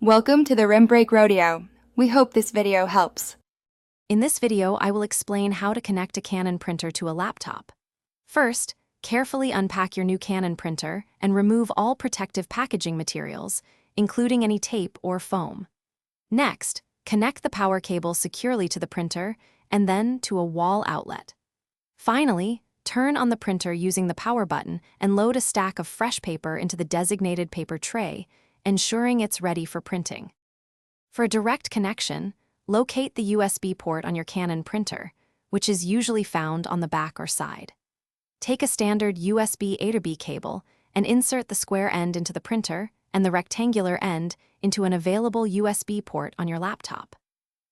Welcome to the Rim Break Rodeo. We hope this video helps. In this video, I will explain how to connect a Canon printer to a laptop. First, carefully unpack your new Canon printer and remove all protective packaging materials, including any tape or foam. Next, connect the power cable securely to the printer and then to a wall outlet. Finally, turn on the printer using the power button and load a stack of fresh paper into the designated paper tray, ensuring it's ready for printing. For a direct connection, locate the USB port on your Canon printer, which is usually found on the back or side. Take a standard USB A to B cable and insert the square end into the printer and the rectangular end into an available USB port on your laptop.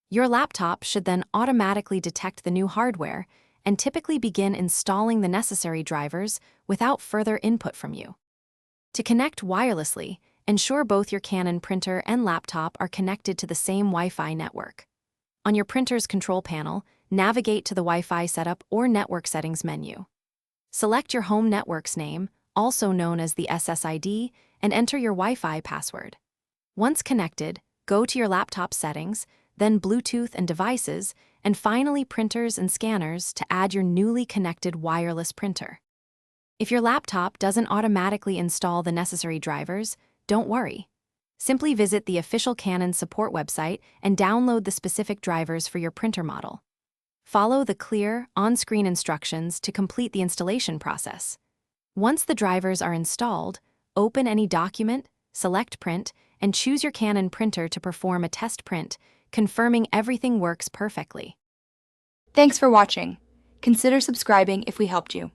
Your laptop should then automatically detect the new hardware and typically begin installing the necessary drivers without further input from you. To connect wirelessly, ensure both your Canon printer and laptop are connected to the same Wi-Fi network. On your printer's control panel, navigate to the Wi-Fi setup or network settings menu. Select your home network's name, also known as the SSID, and enter your Wi-Fi password. Once connected, go to your laptop settings, then Bluetooth and devices, and finally printers and scanners to add your newly connected wireless printer. If your laptop doesn't automatically install the necessary drivers, don't worry. Simply visit the official Canon support website and download the specific drivers for your printer model. Follow the clear, on-screen instructions to complete the installation process. Once the drivers are installed, open any document, select Print, and choose your Canon printer to perform a test print, confirming everything works perfectly. Thanks for watching. Consider subscribing if we helped you.